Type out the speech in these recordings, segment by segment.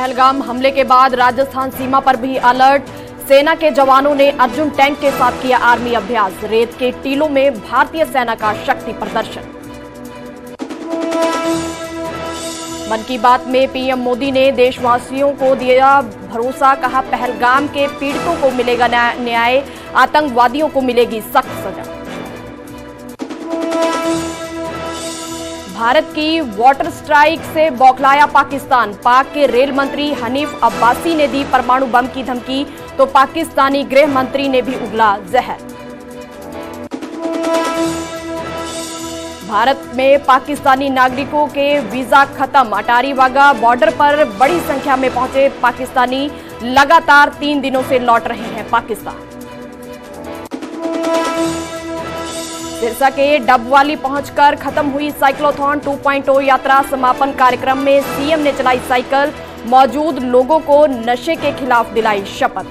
पहलगाम हमले के बाद राजस्थान सीमा पर भी अलर्ट। सेना के जवानों ने अर्जुन टैंक के साथ किया आर्मी अभ्यास। रेत के टीलों में भारतीय सेना का शक्ति प्रदर्शन। मन की बात में पीएम मोदी ने देशवासियों को दिया भरोसा, कहा पहलगाम के पीड़ितों को मिलेगा न्याय, आतंकवादियों को मिलेगी सख्त सजा। भारत की वाटर स्ट्राइक से बौखलाया पाकिस्तान। पाक के रेल मंत्री हनीफ अब्बासी ने दी परमाणु बम की धमकी, तो पाकिस्तानी गृह मंत्री ने भी उगला जहर। भारत में पाकिस्तानी नागरिकों के वीजा खत्म। अटारी वाघा बॉर्डर पर बड़ी संख्या में पहुंचे पाकिस्तानी, लगातार 3 दिनों से लौट रहे हैं पाकिस्तान। सिरसा के डबवाली पहुंचकर खत्म हुई साइक्लोथॉन 2.0 यात्रा। समापन कार्यक्रम में सीएम ने चलाई साइकिल, मौजूद लोगों को नशे के खिलाफ दिलाई शपथ।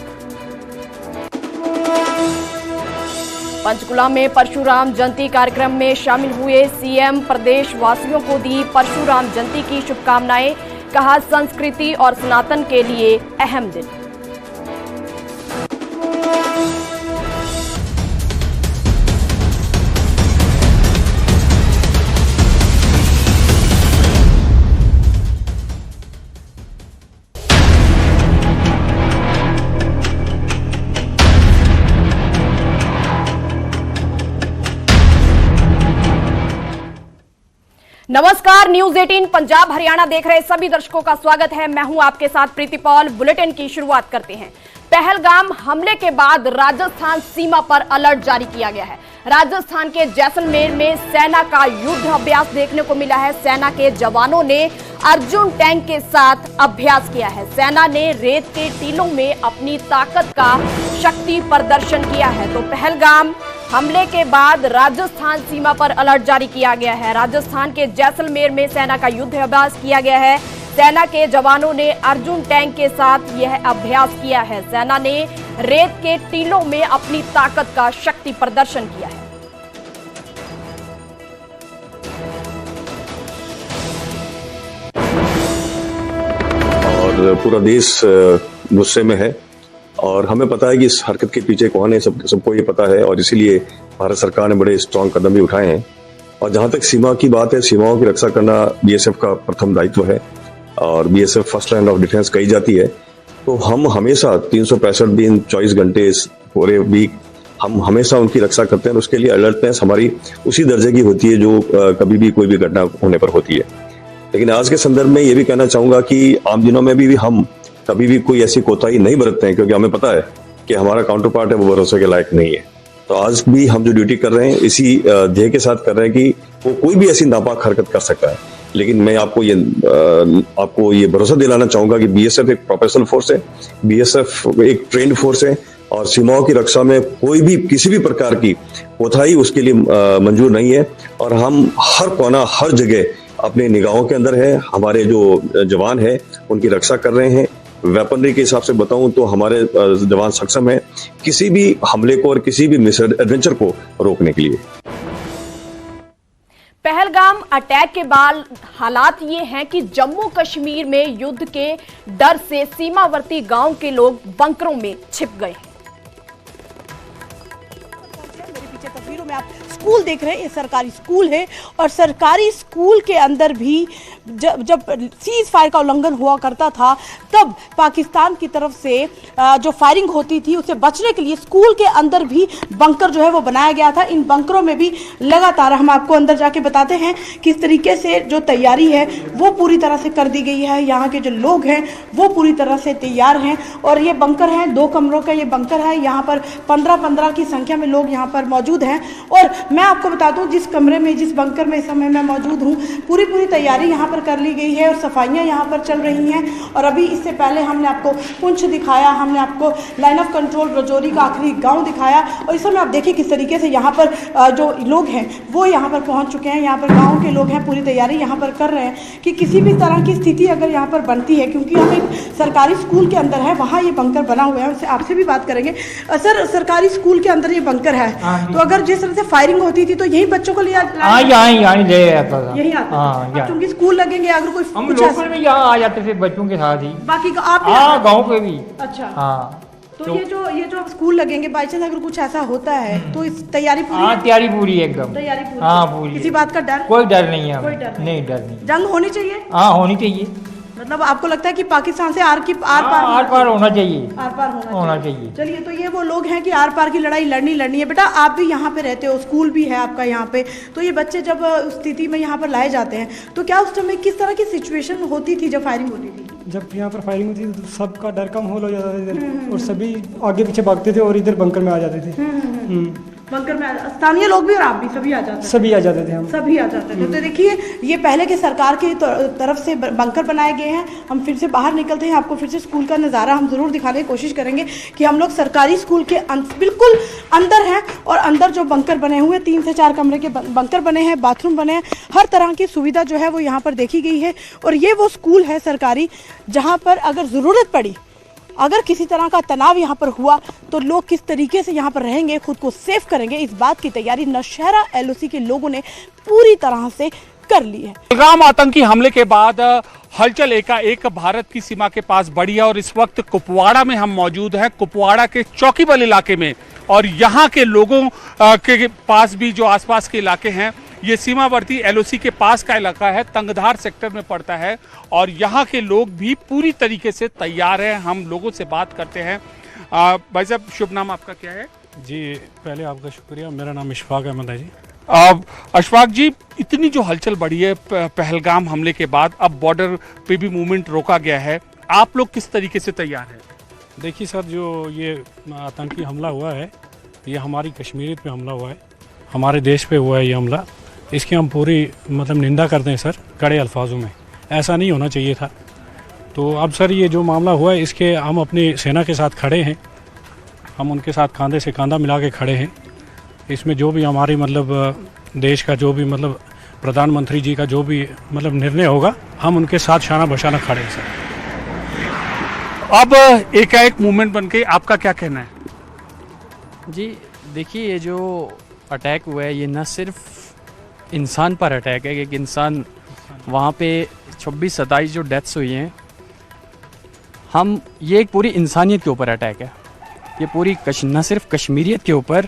पंचकुला में परशुराम जयंती कार्यक्रम में शामिल हुए सीएम, प्रदेश वासियों को दी परशुराम जयंती की शुभकामनाएं, कहा संस्कृति और सनातन के लिए अहम दिन। नमस्कार, न्यूज 18 पंजाब हरियाणा देख रहे सभी दर्शकों का स्वागत है। मैं हूं आपके साथ प्रीति पॉल। बुलेटिन की शुरुआत करते हैं। पहलगाम हमले के बाद राजस्थान सीमा पर अलर्ट जारी किया गया है। राजस्थान के जैसलमेर में सेना का युद्ध अभ्यास देखने को मिला है। सेना के जवानों ने अर्जुन टैंक के साथ अभ्यास किया है। सेना ने रेत के टीलों में अपनी ताकत का शक्ति प्रदर्शन किया है। तो पहलगाम हमले के बाद राजस्थान सीमा पर अलर्ट जारी किया गया है। राजस्थान के जैसलमेर में सेना का युद्ध अभ्यास किया गया है। सेना के जवानों ने अर्जुन टैंक के साथ यह अभ्यास किया है। सेना ने रेत के टीलों में अपनी ताकत का शक्ति प्रदर्शन किया है। और पूरा देश गुस्से में है और हमें पता है कि इस हरकत के पीछे कौन है, सबको ये पता है और इसीलिए भारत सरकार ने बड़े स्ट्रांग कदम भी उठाए हैं। और जहां तक सीमा की बात है, सीमाओं की रक्षा करना बीएसएफ का प्रथम दायित्व है और BSF first line of defence कही जाती है। तो हम हमेशा 365 दिन 24 घंटे पूरे वीक हम हमेशा उनकी रक्षा करते हैं। उसके लिए अलर्टनेस हमारी उसी दर्जे की होती है जो कभी भी कोई भी घटना होने पर होती है। लेकिन आज के संदर्भ में ये भी कहना चाहूंगा कि आम दिनों में भी हम कभी भी कोई ऐसी कोताही नहीं बरतते हैं, क्योंकि हमें पता है कि हमारा काउंटर पार्ट है वो भरोसे के लायक नहीं है। तो आज भी हम जो ड्यूटी कर रहे हैं इसी ध्येय के साथ कर रहे हैं कि वो कोई भी ऐसी नापाक हरकत कर सकता है। लेकिन मैं आपको ये भरोसा दिलाना चाहूंगा कि बीएसएफ एक प्रोफेशनल फोर्स है, बीएसएफ एक ट्रेंड फोर्स है और सीमाओं की रक्षा में कोई भी किसी भी प्रकार की कोताही उसके लिए मंजूर नहीं है। और हम हर कोना हर जगह अपने निगाहों के अंदर है। हमारे जो जवान है उनकी रक्षा कर रहे हैं। वेपनरी के हिसाब से बताऊं तो हमारे जवान सक्षम है किसी भी हमले को और किसी भी मिस एडवेंचर को रोकने के लिए। पहलगाम अटैक के बाद हालात ये हैं कि जम्मू कश्मीर में युद्ध के डर से सीमावर्ती गांव के लोग बंकरों में छिप गए हैं। मेरे पीछे तस्वीरों में आप स्कूल देख रहे हैं, ये सरकारी स्कूल है और सरकारी स्कूल के अंदर भी जब सीज फायर का उल्लंघन हुआ करता था तब पाकिस्तान की तरफ से जो फायरिंग होती थी उससे बचने के लिए स्कूल के अंदर भी बंकर जो है वो बनाया गया था। इन बंकरों में भी लगातार हम आपको अंदर जाके बताते हैं किस तरीके से जो तैयारी है वो पूरी तरह से कर दी गई है। यहाँ के जो लोग हैं वो पूरी तरह से तैयार हैं और ये बंकर है, 2 कमरों का ये बंकर है। यहाँ पर 15-15 की संख्या में लोग यहाँ पर मौजूद हैं। और मैं आपको बता दूं जिस कमरे में, जिस बंकर में इस समय मैं मौजूद हूँ, पूरी तैयारी यहाँ पर कर ली गई है और सफाइयाँ यहाँ पर चल रही हैं। और अभी इससे पहले हमने आपको पुंछ दिखाया, हमने आपको लाइन ऑफ कंट्रोल रजौरी का आखिरी गांव दिखाया और इस समय आप देखिए किस तरीके से यहाँ पर जो लोग हैं वो यहाँ पर पहुँच चुके हैं। यहाँ पर गाँव के लोग हैं, पूरी तैयारी यहाँ पर कर रहे हैं कि किसी भी तरह की स्थिति अगर यहाँ पर बनती है, क्योंकि हम एक सरकारी स्कूल के अंदर है, वहाँ ये बंकर बना हुआ है। उससे आपसे भी बात करेंगे। सर, सरकारी स्कूल के अंदर ये बंकर है, तो अगर जिस तरह से फायरिंग होती थी तो यही बच्चों को ले यही आता था, यही आता था क्योंकि स्कूल लगेंगे अगर कोई हम कुछ लोकल में यहाँ आ जाते थे बच्चों के साथ ही। बाकी का आप हाँ, गाँव के भी। अच्छा हाँ, तो ये जो अब स्कूल लगेंगे बाई चांस अगर कुछ ऐसा होता है तो इस तैयारी पूरी हाँ, तैयारी पूरी है एकदम। तैयारी पूरी हाँ, पूरी। किसी बात का डर कोई डर नहीं है, कोई डर नहीं। नहीं, डर नहीं। जंग होनी चाहिए, हाँ, होनी चाहिए। मतलब आपको लगता है कि पाकिस्तान से आर आर पार होना चाहिए, आर पार होना चाहिए। चलिए, तो ये वो लोग हैं कि आर पार की लड़ाई लड़नी है। बेटा आप भी यहाँ पे रहते हो, स्कूल भी है आपका यहाँ पे, तो ये बच्चे जब उस स्थिति में यहाँ पर लाए जाते हैं तो क्या उस समय किस तरह की सिचुएशन होती थी जब फायरिंग होती थी? जब यहाँ पर फायरिंग होती थी तो सबका डर का माहौल हो जाता था इधर, और सभी आगे पीछे भागते थे और इधर बंकर में आ जाते थे। बंकर में स्थानीय लोग भी और आप भी सभी आ जाते थे? सभी आ जाते थे, हम सभी आ जाते थे। तो देखिए, ये पहले के सरकार की तरफ से बंकर बनाए गए हैं। हम फिर से बाहर निकलते हैं, आपको फिर से स्कूल का नज़ारा हम ज़रूर दिखाने की कोशिश करेंगे कि हम लोग सरकारी स्कूल के बिल्कुल अंदर हैं, और अंदर जो बंकर बने हुए 3 से 4 कमरे के बंकर बने हैं, बाथरूम बने हैं, हर तरह की सुविधा जो है वो यहाँ पर देखी गई है। और ये वो स्कूल है सरकारी जहाँ पर अगर ज़रूरत पड़ी, अगर किसी तरह का तनाव यहाँ पर हुआ तो लोग किस तरीके से यहाँ पर रहेंगे, खुद को सेफ करेंगे, इस बात की तैयारी नौशहरा LOC के लोगों ने पूरी तरह से कर ली है। पहलगाम आतंकी हमले के बाद हलचल एकाएक भारत की सीमा के पास बढ़ी है और इस वक्त कुपवाड़ा में हम मौजूद हैं, कुपवाड़ा के चौकीबल इलाके में। और यहाँ के लोगों के पास भी जो आसपास के इलाके हैं, ये सीमावर्ती LOC के पास का इलाका है, तंगधार सेक्टर में पड़ता है, और यहाँ के लोग भी पूरी तरीके से तैयार हैं। हम लोगों से बात करते हैं। भाई साहब, शुभ नाम आपका क्या है? जी, पहले आपका शुक्रिया। मेरा नाम इशफाक अहमद है जी। अशफाक जी, इतनी जो हलचल बढ़ी है पहलगाम हमले के बाद, अब बॉर्डर पे भी मूवमेंट रोका गया है, आप लोग किस तरीके से तैयार हैं? देखिए सर, जो ये आतंकी हमला हुआ है, ये हमारी कश्मीरियत पे हमला हुआ है, हमारे देश पे हुआ है ये हमला। इसकी हम पूरी निंदा करते हैं सर, कड़े अल्फाजों में। ऐसा नहीं होना चाहिए था। तो अब सर, ये जो मामला हुआ है, इसके हम अपनी सेना के साथ खड़े हैं, हम उनके साथ कंधे से कंधा मिला के खड़े हैं। इसमें जो भी हमारी देश का जो भी प्रधानमंत्री जी का जो भी निर्णय होगा, हम उनके साथ शाना बशाना खड़े हैं सर। अब एकाएक मूवमेंट बन के आपका क्या कहना है? जी देखिए, ये जो अटैक हुआ है, ये न सिर्फ इंसान पर अटैक है, एक इंसान वहाँ पे 26-27 जो डेथ्स हुई हैं, ये एक पूरी इंसानियत के ऊपर अटैक है। ये पूरी न सिर्फ कश्मीरियत के ऊपर,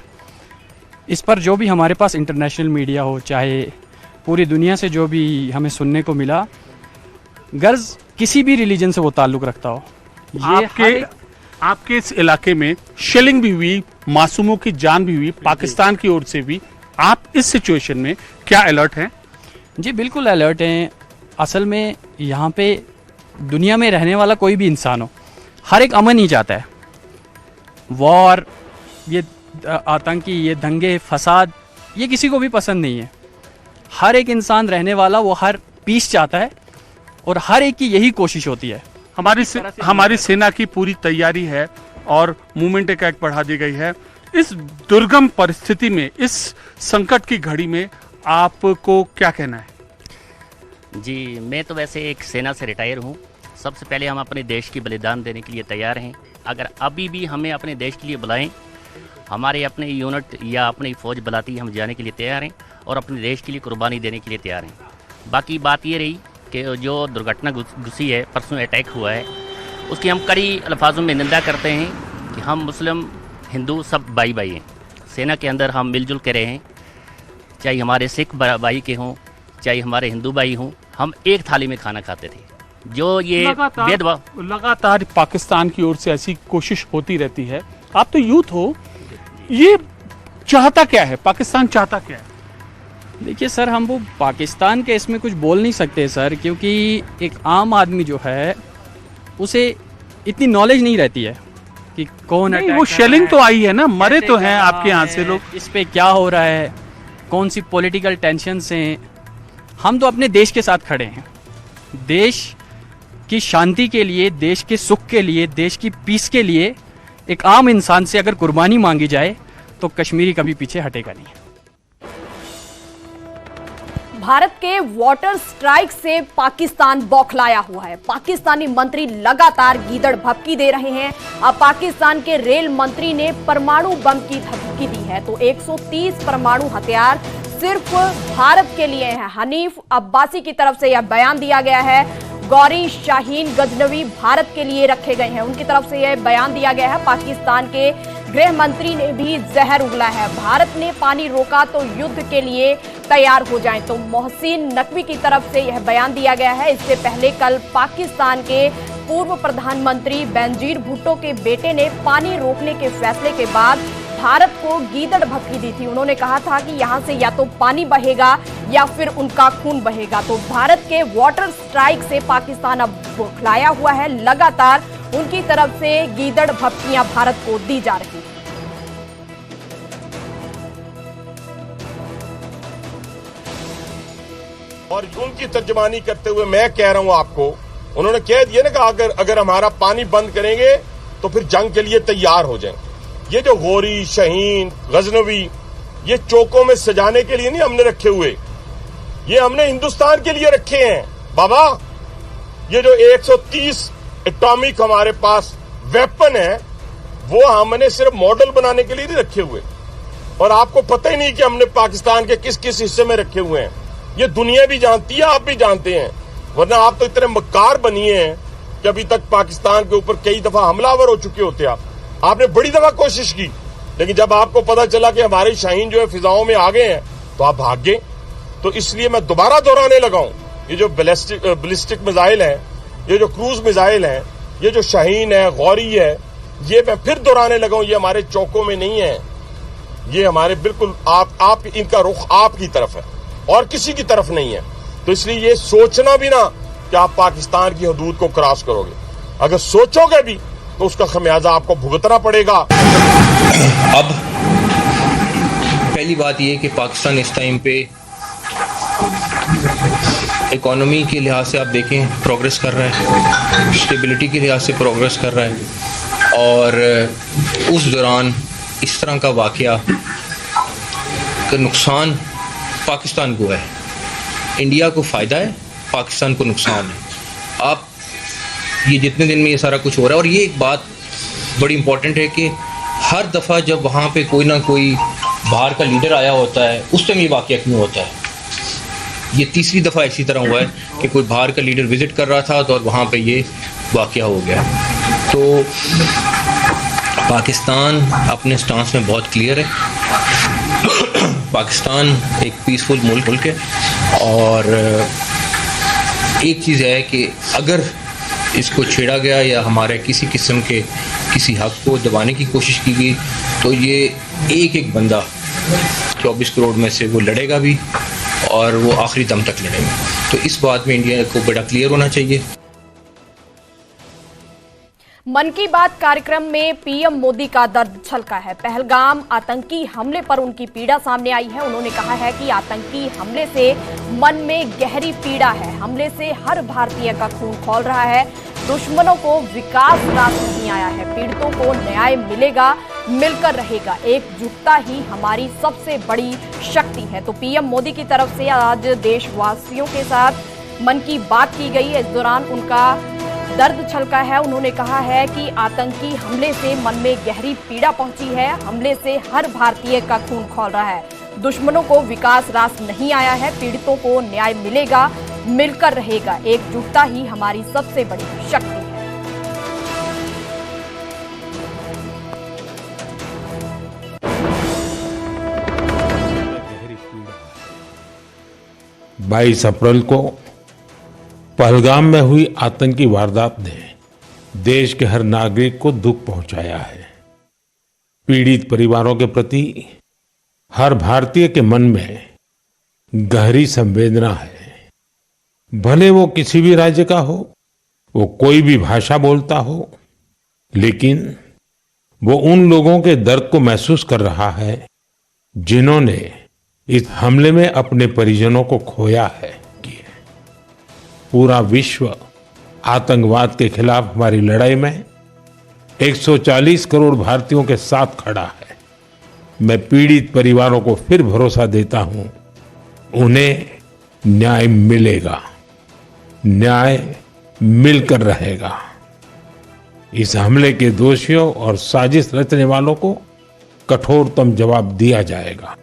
इस पर जो भी हमारे पास इंटरनेशनल मीडिया हो, चाहे पूरी दुनिया से जो भी हमें सुनने को मिला, गर्ज किसी भी रिलीजन से वो ताल्लुक़ रखता हो, ये आपके इस इलाके में शेलिंग भी हुई, मासूमों की जान भी हुई पाकिस्तान की ओर से भी। आप इस सिचुएशन में क्या अलर्ट हैं? जी बिल्कुल अलर्ट हैं। असल में यहाँ पे दुनिया में रहने वाला कोई भी इंसान हो, हर एक अमन ही चाहता है। वॉर, ये आतंकी, ये दंगे फसाद, ये किसी को भी पसंद नहीं है। हर एक इंसान रहने वाला वो हर पीस चाहता है, और हर एक की यही कोशिश होती है। हमारी सेना की पूरी तैयारी है और मूवमेंट एक बढ़ा दी गई है। इस दुर्गम परिस्थिति में, इस संकट की घड़ी में आपको क्या कहना है? जी, मैं तो वैसे एक सेना से रिटायर हूँ। सबसे पहले हम अपने देश की बलिदान देने के लिए तैयार हैं। अगर अभी भी हमें अपने देश के लिए बुलाएं, हमारे अपने यूनिट या अपनी फ़ौज बुलाती, हम जाने के लिए तैयार हैं और अपने देश के लिए कुर्बानी देने के लिए तैयार हैं। बाकी बात ये रही कि जो दुर्घटना घुसी है, परसों अटैक हुआ है, उसकी हम कड़ी अल्फाजों में निंदा करते हैं कि हम मुस्लिम हिंदू सब भाई भाई हैं। सेना के अंदर हम मिलजुल के रहें, चाहे हमारे सिख भाई के हों, चाहे हमारे हिंदू भाई हों, हम एक थाली में खाना खाते थे। जो ये लगातार पाकिस्तान की ओर से ऐसी कोशिश होती रहती है। आप तो यूथ हो, ये चाहता क्या है, पाकिस्तान चाहता क्या है? देखिए सर, हम वो पाकिस्तान के इसमें कुछ बोल नहीं सकते सर, क्योंकि एक आम आदमी जो है उसे इतनी नॉलेज नहीं रहती है कि कौन अटैक, वो शेलिंग तो आई है ना, मरे तो हैं आपके यहाँ से लोग, इस पे क्या हो रहा है, कौन सी पॉलिटिकल टेंशन हैं। हम तो अपने देश के साथ खड़े हैं, देश की शांति के लिए, देश के सुख के लिए, देश की पीस के लिए। एक आम इंसान से अगर कुर्बानी मांगी जाए तो कश्मीरी कभी पीछे हटेगा नहीं। भारत के वाटर स्ट्राइक से पाकिस्तान बौखलाया हुआ है। पाकिस्तानी मंत्री लगातार गीदड़ भभकी दे रहे हैं। अब पाकिस्तान के रेल मंत्री ने परमाणु बम की धमकी दी है, तो 130 परमाणु हथियार सिर्फ भारत के लिए है। हनीफ अब्बासी की तरफ से यह बयान दिया गया है। गौरी शाहीन गजनवी भारत के लिए रखे गए हैं, उनकी तरफ से यह बयान दिया गया है। पाकिस्तान के गृह मंत्री ने भी जहर उगला है। भारत ने पानी रोका तो युद्ध के लिए तैयार हो जाएं, तो मोहसिन नकवी की तरफ से यह बयान दिया गया है। इससे पहले कल पाकिस्तान के पूर्व प्रधानमंत्री बेनजीर भुट्टो के बेटे ने पानी रोकने के फैसले के बाद भारत को गीदड़ भपकी दी थी। उन्होंने कहा था कि यहां से या तो पानी बहेगा या फिर उनका खून बहेगा। तो भारत के वाटर स्ट्राइक से पाकिस्तान अब बौखलाया हुआ है। लगातार उनकी तरफ से गीदड़ भपकियां भारत को दी जा रही हैं। और उनकी तर्जमानी करते हुए मैं कह रहा हूं आपको, उन्होंने कह दिया ना कि अगर हमारा पानी बंद करेंगे तो फिर जंग के लिए तैयार हो जाएं। ये जो गौरी शाहीन गजनवी ये चौकों में सजाने के लिए नहीं हमने रखे हुए, ये हमने हिंदुस्तान के लिए रखे हैं बाबा। ये जो 130 एटॉमिक हमारे पास वेपन है वो हमने सिर्फ मॉडल बनाने के लिए नहीं रखे हुए। और आपको पता ही नहीं कि हमने पाकिस्तान के किस किस हिस्से में रखे हुए हैं। ये दुनिया भी जानती है, आप भी जानते हैं, वरना आप तो इतने मक्कार बनिए हैं कि अभी तक पाकिस्तान के ऊपर कई दफा हमलावर हो चुके होते। आपने बड़ी दफा कोशिश की, लेकिन जब आपको पता चला कि हमारे शाहीन जो है फिजाओं में आ गए हैं तो आप भाग गए। तो इसलिए मैं दोबारा दोहराने लगा हूं, ये जो बैलिस्टिक मिसाइल है, ये जो क्रूज मिसाइल है, ये जो शाहीन है, गौरी है, ये मैं फिर दोहराने लगा हूं, ये हमारे चौकों में नहीं है, ये हमारे बिल्कुल आप इनका रुख आपकी तरफ है और किसी की तरफ नहीं है। तो इसलिए ये सोचना भी ना कि आप पाकिस्तान की हदूद को क्रॉस करोगे, अगर सोचोगे भी तो उसका खमियाजा आपको भुगतना पड़ेगा। अब पहली बात यह कि पाकिस्तान इस टाइम पे इकोनॉमी के लिहाज से आप देखें प्रोग्रेस कर रहा है, स्टेबिलिटी के लिहाज से प्रोग्रेस कर रहा है। और उस दौरान इस तरह का वाकया का नुकसान पाकिस्तान को है, इंडिया को फ़ायदा है, पाकिस्तान को नुकसान है। आप ये जितने दिन में ये सारा कुछ हो रहा है, और ये एक बात बड़ी इंपॉर्टेंट है कि हर दफ़ा जब वहाँ पे कोई ना कोई बाहर का लीडर आया होता है उस टाइम ये वाकया क्यों होता है। ये तीसरी दफ़ा इसी तरह हुआ है कि कोई बाहर का लीडर विज़िट कर रहा था तो और वहाँ पे ये वाकया हो गया। तो पाकिस्तान अपने स्टांस में बहुत क्लियर है। पाकिस्तान एक पीसफुल मुल्क है, और एक चीज़ है कि अगर इसको छेड़ा गया या हमारे किसी किस्म के किसी हक को दबाने की कोशिश की गई तो ये एक बंदा 24 करोड़ में से वो लड़ेगा भी, और वो आखिरी दम तक लड़ेगा। तो इस बात में इंडिया को बड़ा क्लियर होना चाहिए। मन की बात कार्यक्रम में पीएम मोदी का दर्द छलका है। पहलगाम आतंकी हमले पर उनकी पीड़ा सामने आई है। उन्होंने कहा है कि आतंकी हमले से मन में गहरी पीड़ा है। हमले से हर भारतीय का खून खौल रहा है। दुश्मनों को विकास रास नहीं आया है। पीड़ितों को न्याय मिलेगा, मिलकर रहेगा। एकजुटता ही हमारी सबसे बड़ी शक्ति है। तो पीएम मोदी की तरफ से आज देशवासियों के साथ मन की बात की गई। इस दौरान उनका दर्द छलका है। उन्होंने कहा है कि आतंकी हमले से मन में गहरी पीड़ा पहुंची है। हमले से हर भारतीय का खून खौल रहा है। दुश्मनों को विकास रास नहीं आया है। पीड़ितों को न्याय मिलेगा, मिलकर रहेगा। एकजुटता ही हमारी सबसे बड़ी शक्ति है। 22 अप्रैल को पहलगाम में हुई आतंकी वारदात ने देश के हर नागरिक को दुख पहुंचाया है। पीड़ित परिवारों के प्रति हर भारतीय के मन में गहरी संवेदना है। भले वो किसी भी राज्य का हो, वो कोई भी भाषा बोलता हो, लेकिन वो उन लोगों के दर्द को महसूस कर रहा है जिन्होंने इस हमले में अपने परिजनों को खोया है। पूरा विश्व आतंकवाद के खिलाफ हमारी लड़ाई में 140 करोड़ भारतीयों के साथ खड़ा है। मैं पीड़ित परिवारों को फिर भरोसा देता हूं, उन्हें न्याय मिलेगा, न्याय मिलकर रहेगा। इस हमले के दोषियों और साजिश रचने वालों को कठोरतम जवाब दिया जाएगा।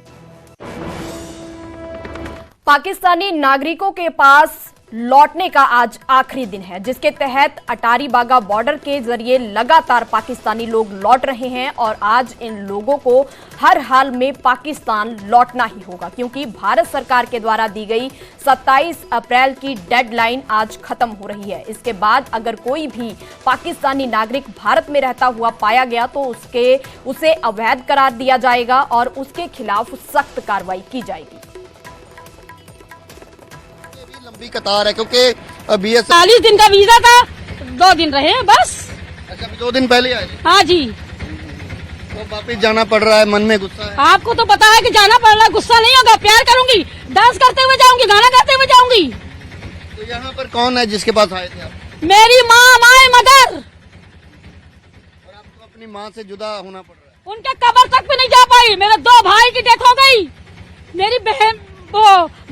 पाकिस्तानी नागरिकों के पास लौटने का आज आखिरी दिन है, जिसके तहत अटारी बागा बॉर्डर के जरिए लगातार पाकिस्तानी लोग लौट रहे हैं और आज इन लोगों को हर हाल में पाकिस्तान लौटना ही होगा, क्योंकि भारत सरकार के द्वारा दी गई 27 अप्रैल की डेडलाइन आज खत्म हो रही है। इसके बाद अगर कोई भी पाकिस्तानी नागरिक भारत में रहता हुआ पाया गया तो उसे अवैध करार दिया जाएगा और उसके खिलाफ सख्त कार्रवाई की जाएगी। लंबी कतार है क्योंकि अभी 40 दिन का वीजा था, 2 दिन रहे हैं बस। अच्छा, 2 दिन पहले आए थे? हाँ जी। तो वापिस जाना पड़ रहा है, मन में गुस्सा है? आपको तो पता है कि जाना पड़ रहा है, गुस्सा नहीं होगा, प्यार करूंगी, डांस करते हुए जाऊंगी, गाना गाते हुए जाऊंगी। तो यहाँ पर कौन है जिसके पास आए थे आप? मेरी माँ, माय मदर। और आपको अपनी माँ से जुदा होना पड़ रहा है? उनके कब्र तक भी नहीं जा पाई। मेरे 2 भाई की डेथ हो गई, मेरी बहन वो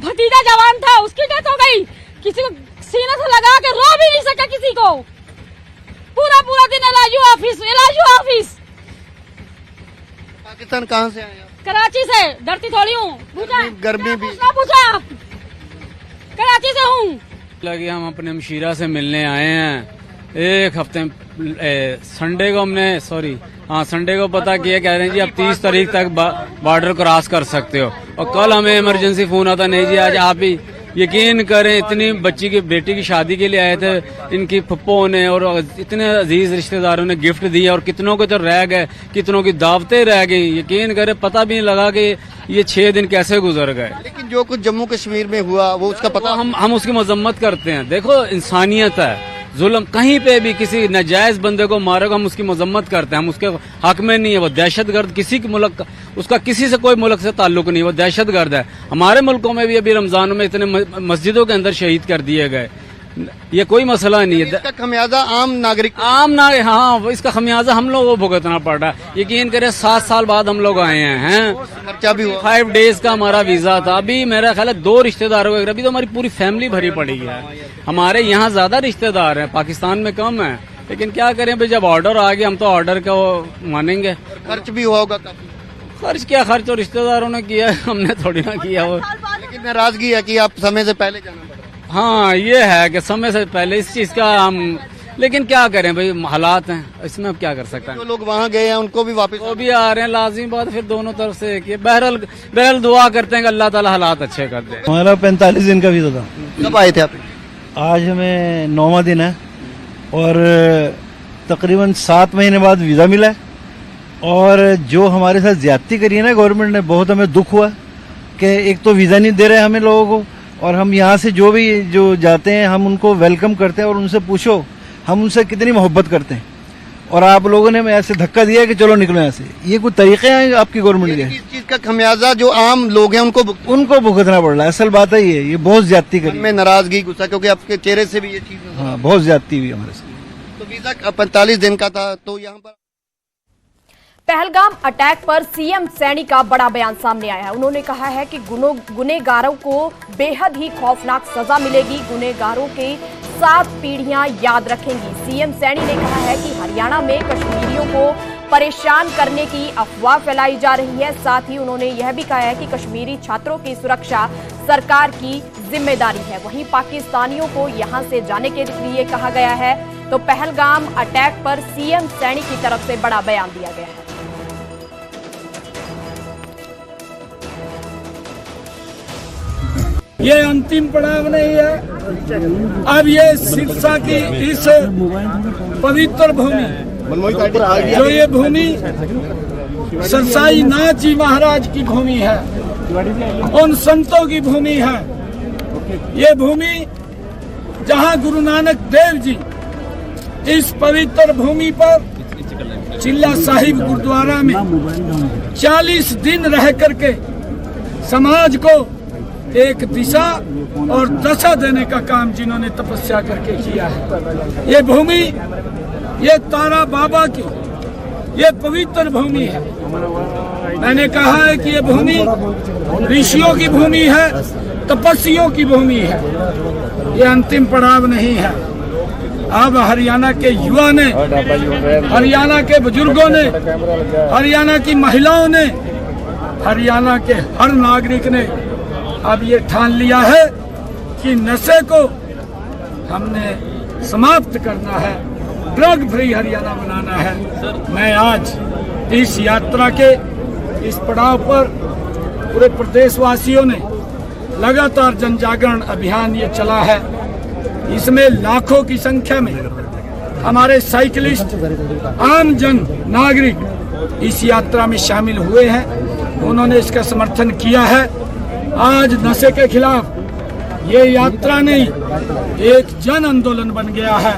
भतीजा जवान था उसकी डेथ हो गई। किसी को सीने से लगा के रो भी नहीं सका किसी को। पूरा दिन एलआईयू ऑफिस। पाकिस्तान कहाँ से आए आप? कराची से। डरती थोड़ी हूँ, पूछा गर्मी भी पूछा आप। कराची से हूँ। लगे हम अपने मशीरा से मिलने आए हैं। एक हफ्ते संडे को संडे को पता किया, कह रहे हैं जी अब 30 तारीख तक बॉर्डर क्रॉस कर सकते हो। और कल हमें इमरजेंसी फोन आता, नहीं जी आज आप ही यकीन करें, इतनी बच्ची की बेटी की शादी के लिए आए थे, इनकी फुप्पो ने और इतने अजीज रिश्तेदारों ने गिफ्ट दिए और कितनों के तो रह गए, कितनों की दावतें रह गई। यकीन करें पता भी नहीं लगा कि ये 6 दिन कैसे गुजर गए। लेकिन जो कुछ जम्मू कश्मीर में हुआ वो उसका पता, हम उसकी मजम्मत करते हैं। देखो इंसानियत है, जुल्म कहीं पे भी किसी नाजायज बंदे को मारेगा हम उसकी मजम्मत करते हैं, हम उसके हक में नहीं है। वो दहशतगर्द, किसी के मुल्क का उसका किसी से कोई मुल्क से ताल्लुक नहीं, वो दहशतगर्द है। हमारे मुल्कों में भी अभी रमजान में इतने मस्जिदों के अंदर शहीद कर दिए गए, ये कोई मसला नहीं है। इसका खमियाजा हाँ, इसका खमियाजा हम लोगों को भुगतना पड़ रहा है। यकीन करें 7 साल बाद हम लोग आए हैं। खर्चा भी हुआ। 5 डेज का हमारा वीजा था। अभी मेरा ख्याल है 2 रिश्तेदारों को, अभी तो हमारी पूरी फैमिली भरी पड़ी है। हमारे यहाँ ज्यादा रिश्तेदार हैं, पाकिस्तान में कम है। लेकिन क्या करें भाई, जब ऑर्डर आ गया हम तो ऑर्डर का मानेंगे। खर्च भी हुआ होगा काफी। खर्च क्या, खर्च तो रिश्तेदारों ने किया है, हमने थोड़ी ना किया वो। लेकिन नाराजगी है कि आप समय से पहले जाना पड़ा। हाँ, ये है कि समय से पहले इस चीज का हम, लेकिन क्या करें भाई, हालात हैं, इसमें अब क्या कर सकते हैं। जो लोग वहाँ गए हैं उनको भी वापस वो भी आ रहे हैं, लाजिम बात। फिर दोनों तरफ से एक बहरहाल दुआ करते हैं कि अल्लाह ताला हालात अच्छे कर दे। हमारा 45 दिन का वीजा था। कब आए थे आप? आज हमें 9वां दिन है और तकरीबन 7 महीने बाद वीज़ा मिला है। और जो हमारे साथ ज्यादती करी है ना गवर्नमेंट ने, बहुत हमें दुख हुआ कि एक तो वीज़ा नहीं दे रहे हमें लोगों को, और हम यहाँ से जो जाते हैं हम उनको वेलकम करते हैं और उनसे पूछो हम उनसे कितनी मोहब्बत करते हैं, और आप लोगों ने ऐसे धक्का दिया कि चलो निकलो यहाँ से। ये कुछ तरीके हैं आपकी गवर्नमेंट के? इस चीज का खमियाजा जो आम लोग हैं उनको भुगतना पड़ रहा है। असल बात है ये बहुत ज्यादती करी। में नाराजगी, गुस्सा, क्योंकि आपके चेहरे से भी ये चीज, हाँ, बहुत ज्यादती हुई हमारे साथ। तो वीजा 45 दिन का था, तो यहाँ पर पहलगाम अटैक पर सीएम सैनी का बड़ा बयान सामने आया है। उन्होंने कहा है कि गुनहगारों को बेहद ही खौफनाक सजा मिलेगी, गुनहगारों के 7 पीढ़ियां याद रखेंगी। सीएम सैनी ने कहा है कि हरियाणा में कश्मीरियों को परेशान करने की अफवाह फैलाई जा रही है। साथ ही उन्होंने यह भी कहा है कि कश्मीरी छात्रों की सुरक्षा सरकार की जिम्मेदारी है। वहीं पाकिस्तानियों को यहां से जाने के लिए कहा गया है। तो पहलगाम अटैक पर सीएम सैनी की तरफ से बड़ा बयान दिया गया है। ये अंतिम पड़ाव नहीं है। अब ये सिरसा की इस पवित्र भूमि, जो ये भूमि सरसाई नाथ जी महाराज की भूमि है, उन संतों की भूमि है। ये भूमि जहां गुरु नानक देव जी इस पवित्र भूमि पर चिल्ला साहिब गुरुद्वारा में 40 दिन रह करके समाज को एक दिशा और दशा देने का काम जिन्होंने तपस्या करके किया है। ये भूमि, ये तारा बाबा की ये पवित्र भूमि है। मैंने कहा है कि ये भूमि ऋषियों की भूमि है, तपस्वियों की भूमि है। ये अंतिम पड़ाव नहीं है। अब हरियाणा के युवा ने, हरियाणा के बुजुर्गों ने, हरियाणा की महिलाओं ने, हरियाणा के हर नागरिक ने अब ये ठान लिया है कि नशे को हमने समाप्त करना है, ड्रग फ्री हरियाणा बनाना है। मैं आज इस यात्रा के इस पड़ाव पर पूरे प्रदेशवासियों ने लगातार जन जागरण अभियान ये चला है। इसमें लाखों की संख्या में हमारे साइकिलिस्ट, आम जन नागरिक इस यात्रा में शामिल हुए हैं। उन्होंने इसका समर्थन किया है। आज नशे के खिलाफ ये यात्रा नहीं, एक जन आंदोलन बन गया है।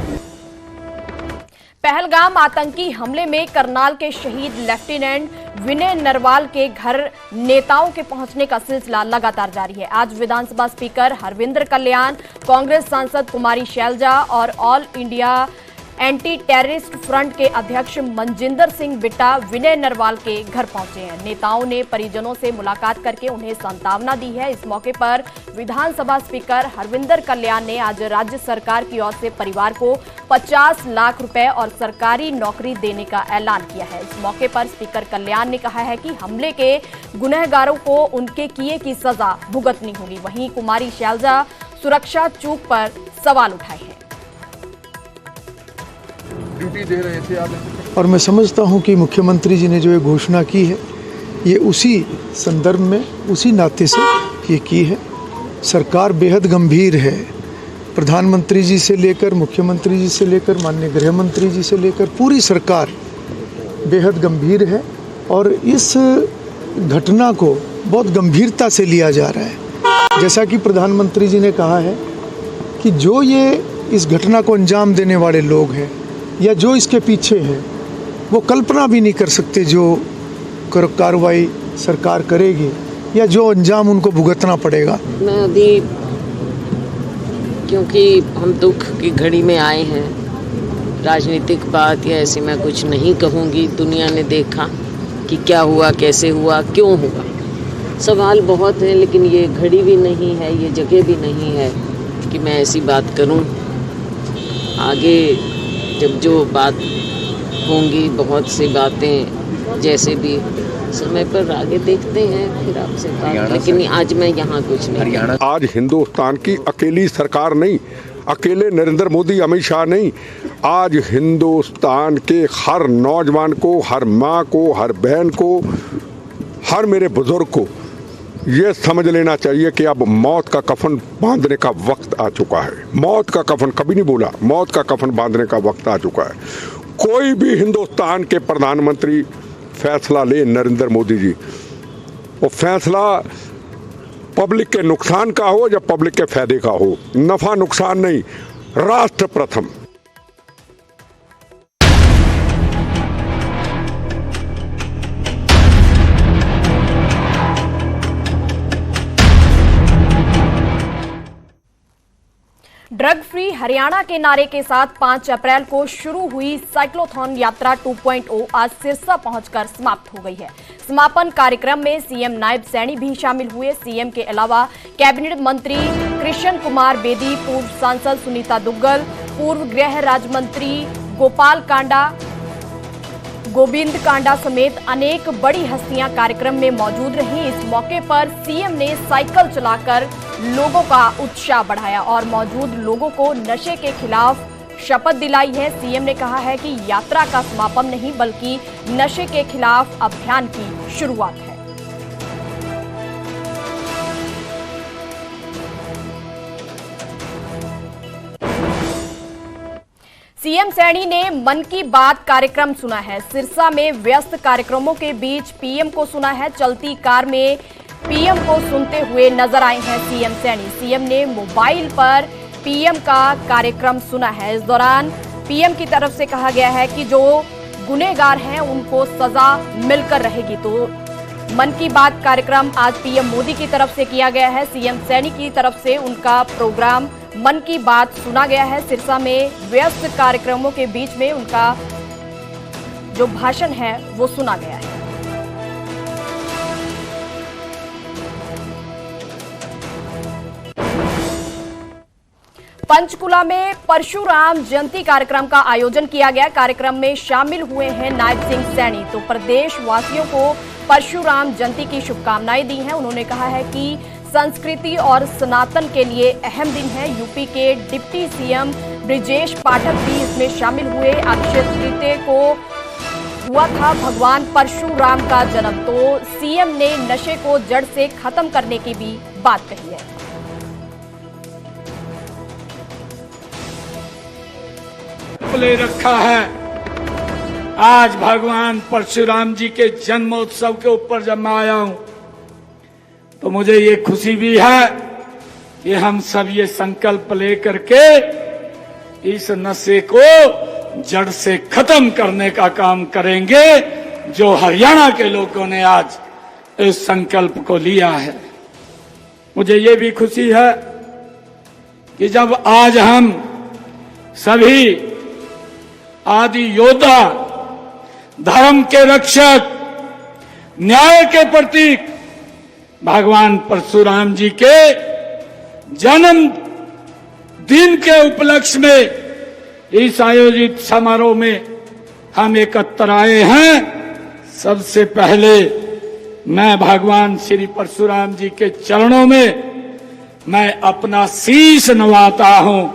पहलगाम आतंकी हमले में करनाल के शहीद लेफ्टिनेंट विनय नरवाल के घर नेताओं के पहुंचने का सिलसिला लगातार जारी है। आज विधानसभा स्पीकर हरविंद्र कल्याण, कांग्रेस सांसद कुमारी शैलजा और all India anti terrorist front के अध्यक्ष मनजिंदर सिंह बिट्टा विनय नरवाल के घर पहुंचे हैं। नेताओं ने परिजनों से मुलाकात करके उन्हें सांत्वना दी है। इस मौके पर विधानसभा स्पीकर हरविंद्र कल्याण ने आज राज्य सरकार की ओर से परिवार को 50 लाख रुपए और सरकारी नौकरी देने का ऐलान किया है। इस मौके पर स्पीकर कल्याण ने कहा है कि हमले के गुनहगारों को उनके किए की सजा भुगतनी होगी। वहीं कुमारी शैलजा सुरक्षा चूक पर सवाल उठाए हैं। ड्यूटी दे रहे थे आप, और मैं समझता हूं कि मुख्यमंत्री जी ने जो ये घोषणा की है, ये उसी संदर्भ में, उसी नाते से ये की है। सरकार बेहद गंभीर है। प्रधानमंत्री जी से लेकर, मुख्यमंत्री जी से लेकर, माननीय गृह मंत्री जी से लेकर पूरी सरकार बेहद गंभीर है और इस घटना को बहुत गंभीरता से लिया जा रहा है। जैसा कि प्रधानमंत्री जी ने कहा है कि जो ये इस घटना को अंजाम देने वाले लोग हैं या जो इसके पीछे हैं, वो कल्पना भी नहीं कर सकते जो कार्रवाई सरकार करेगी या जो अंजाम उनको भुगतना पड़ेगा। मैं अभी, क्योंकि हम दुख की घड़ी में आए हैं, राजनीतिक बात या ऐसी मैं कुछ नहीं कहूँगी। दुनिया ने देखा कि क्या हुआ, कैसे हुआ, क्यों हुआ। सवाल बहुत हैं, लेकिन ये घड़ी भी नहीं है, ये जगह भी नहीं है कि मैं ऐसी बात करूँ। आगे जब जो बात होंगी, बहुत सी बातें जैसे भी समय पर आगे देखते हैं, फिर आपसे बात। लेकिन आज मैं यहाँ कुछ नहीं। आज हिंदुस्तान की अकेली सरकार नहीं, अकेले नरेंद्र मोदी, अमित शाह नहीं, आज हिंदुस्तान के हर नौजवान को, हर माँ को, हर बहन को, हर मेरे बुजुर्ग को ये समझ लेना चाहिए कि अब मौत का कफन बांधने का वक्त आ चुका है। मौत का कफन, कभी नहीं बोला, मौत का कफन बांधने का वक्त आ चुका है। कोई भी हिंदुस्तान के प्रधानमंत्री फैसला ले, नरेंद्र मोदी जी, वो फैसला पब्लिक के नुकसान का हो या पब्लिक के फायदे का हो, नफा नुकसान नहीं, राष्ट्र प्रथम। ड्रग फ्री हरियाणा के नारे के साथ 5 अप्रैल को शुरू हुई साइक्लोथॉन यात्रा 2.0 आज सिरसा पहुंचकर समाप्त हो गई है। समापन कार्यक्रम में सीएम नायब सैनी भी शामिल हुए। सीएम के अलावा कैबिनेट मंत्री कृष्ण कुमार बेदी, पूर्व सांसद सुनीता दुग्गल, पूर्व गृह राज्य मंत्री गोपाल कांडा, गोविंद कांडा समेत अनेक बड़ी हस्तियां कार्यक्रम में मौजूद रहीं। इस मौके पर सीएम ने साइकिल चलाकर लोगों का उत्साह बढ़ाया और मौजूद लोगों को नशे के खिलाफ शपथ दिलाई है। सीएम ने कहा है कि यात्रा का समापन नहीं बल्कि नशे के खिलाफ अभियान की शुरुआत है। सीएम सैनी ने मन की बात कार्यक्रम सुना है। सिरसा में व्यस्त कार्यक्रमों के बीच पीएम को सुना है। चलती कार में पीएम को सुनते हुए नजर आए हैं सीएम सैनी। सीएम ने मोबाइल पर पीएम का कार्यक्रम सुना है। इस दौरान पीएम की तरफ से कहा गया है कि जो गुनहगार हैं उनको सजा मिलकर रहेगी। तो मन की बात कार्यक्रम आज पीएम मोदी की तरफ से किया गया है। सीएम सैनी की तरफ से उनका प्रोग्राम मन की बात सुना गया है। सिरसा में व्यस्त कार्यक्रमों के बीच में उनका जो भाषण है वो सुना गया है। पंचकुला में परशुराम जयंती कार्यक्रम का आयोजन किया गया। कार्यक्रम में शामिल हुए हैं नायब सिंह सैनी। तो प्रदेश वासियों को परशुराम जयंती की शुभकामनाएं दी हैं। उन्होंने कहा है कि संस्कृति और सनातन के लिए अहम दिन है। यूपी के डिप्टी सीएम ब्रिजेश पाठक भी इसमें शामिल हुए। अक्षय तृतीया को हुआ था भगवान परशुराम का जन्म, तो सीएम ने नशे को जड़ से खत्म करने की भी बात कही है। ले रखा है। आज भगवान परशुराम जी के जन्मोत्सव के ऊपर जब मैं आया हूं तो मुझे ये खुशी भी है कि हम सब ये संकल्प लेकर के इस नशे को जड़ से खत्म करने का काम करेंगे, जो हरियाणा के लोगों ने आज इस संकल्प को लिया है। मुझे ये भी खुशी है कि जब आज हम सभी आदि योद्धा, धर्म के रक्षक, न्याय के प्रतीक भगवान परशुराम जी के जन्म दिन के उपलक्ष्य में इस आयोजित समारोह में हम एकत्र आए हैं। सबसे पहले मैं भगवान श्री परशुराम जी के चरणों में मैं अपना शीश नवाता हूं।